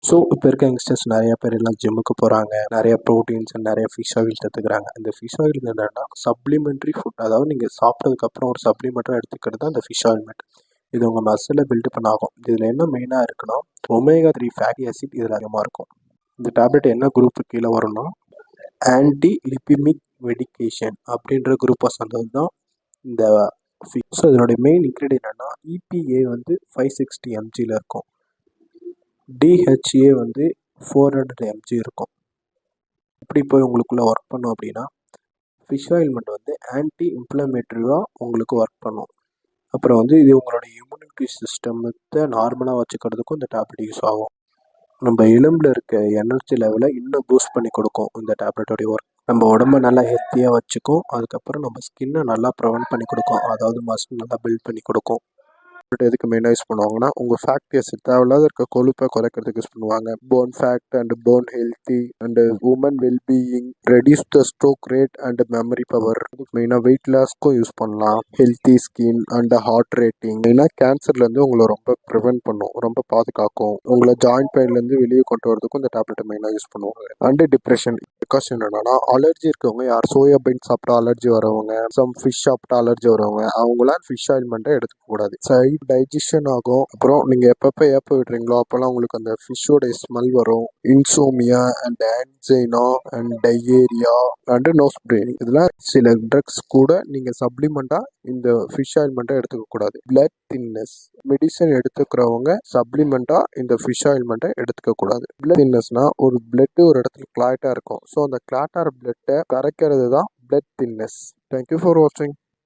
So இப்போ இருக்க youngsters நிறைய பேர் எல்லாம் ஜிம்முக்கு போகிறாங்க, நிறைய ப்ரோட்டீன்ஸ் நிறைய ஃபிஷ் ஆயில் எடுத்துக்கிறாங்க. இந்த ஃபிஷ் ஆயில் என்னென்னா சப்ளிமெண்ட்ரி ஃபுட், அதாவது நீங்கள் சாப்பிட்டதுக்கப்புறம் ஒரு சப்ளிமெண்ட்டாக எடுத்துக்கிறது தான் அந்த ஃபிஷ் ஆயில்மெண்ட். இது உங்கள் மசிலை பில்டு பண்ண ஆகும். இதில் என்ன மெயினாக இருக்குன்னா ஒமேகா 3 ஃபேட்டி ஆசிட் இதில் அதிகமாக இருக்கும். இந்த டேப்லெட் என்ன குரூப்பு கீழே வரும்னா ஆன்டி லிபிமிக் மெடிகேஷன் அப்படின்ற குரூப்பை சேர்ந்தது தான் இந்த ஃபிஷ். ஸோ இதனுடைய மெயின் இன்க்ரீடியன்ட் என்னென்னா EPA வந்து 560 mgயில் இருக்கும், DHA வந்து 400 mg இருக்கும். எப்படி போய் உங்களுக்குள்ளே ஒர்க் பண்ணும் அப்படின்னா ஃபிஷ் ஆயில்மெண்ட் வந்து ஆன்டி இன்ஃப்ளமேட்டரிவாக உங்களுக்கு ஒர்க் பண்ணும். அப்புறம் வந்து இது உங்களோட இம்யூனிட்டி சிஸ்டத்தை நார்மலாக வச்சுக்கிறதுக்கும் இந்த டேப்லெட் யூஸ் ஆகும். நம்ம எலும்பில் இருக்க எனர்ஜி லெவலை இன்னும் பூஸ்ட் பண்ணி கொடுக்கும் இந்த டேப்லெட்டோடைய ஒர்க். நம்ம உடம்ப நல்லா ஹெல்த்தியாக வச்சுக்கும். அதுக்கப்புறம் நம்ம ஸ்கின்னை நல்லா ப்ரிவென்ட் பண்ணி கொடுக்கும், அதாவது மசில் நல்லா பில்ட் பண்ணி கொடுக்கும். எதுக்கு மெயினாக யூஸ் பண்ணுவாங்கன்னா உங்கள் ஃபேட்டி ஆசிட் தேவையில்லாத இருக்க கொழுப்பை குறைக்கிறதுக்கு யூஸ் பண்ணுவாங்க. Bone fact and bone healthy and women wellbeing, reduce the stroke rate and memory power. மெயினாக வெயிட் லாஸ்க்கும் யூஸ் பண்ணலாம். Healthy skin and heart rating. மெயினாக கேன்சர்லேருந்து உங்களை ரொம்ப ப்ரிவென்ட் பண்ணும், ரொம்ப பாதுகாக்கும். உங்களை ஜாயிண்ட் பெயின்லேருந்து வெளியே கொண்டு வரதுக்கும் இந்த டேப்லெட்டை மெயினாக யூஸ் பண்ணுவாங்க. அண்ட் டிப்ரெஷன் பிகாஷன் என்னன்னா அலர்ஜி இருக்கவங்க, யார் சோயாபீன் சாப்பிட்டா அலர்ஜி வரவங்க, சம் ஃபிஷ் சாப்பிட்டா அலர்ஜி வரவங்க, அவங்களாம் ஃபிஷ் ஆயில்மெண்ட்டை எடுத்துக்கூடாது. டைஜஷன் ஆகும். அப்புறம் நீங்கள் எப்பப்போ ஏப்ப விடுறீங்களோ அப்போல்லாம் உங்களுக்கு அந்த ஃபிஷ்ஷோட ஸ்மெல் வரும். Insomnia and angina and diarrhoea and nose bleeding, இதெல்லாம் சில ட்ரக்ஸ் கூட நீங்கள் சப்ளிமெண்ட்டாக இந்த ஃபிஷ் ஆயில்மெண்ட்டை எடுத்துக்கக்கூடாது. பிளட் தின்னஸ் மெடிசன் எடுத்துக்கிறவங்க சப்ளிமெண்ட்டாக இந்த ஃபிஷ் ஆயில்மெண்ட்டை எடுத்துக்கக்கூடாது. பிளட் தின்னஸ்னா ஒரு பிளட்டு ஒரு இடத்துல கிளாட்டாக இருக்கும். ஸோ அந்த கிளாட்டார் பிளட்டை கரைக்கிறது தான் பிளட் தின்னஸ். தேங்க்யூ ஃபார் வாட்சிங்.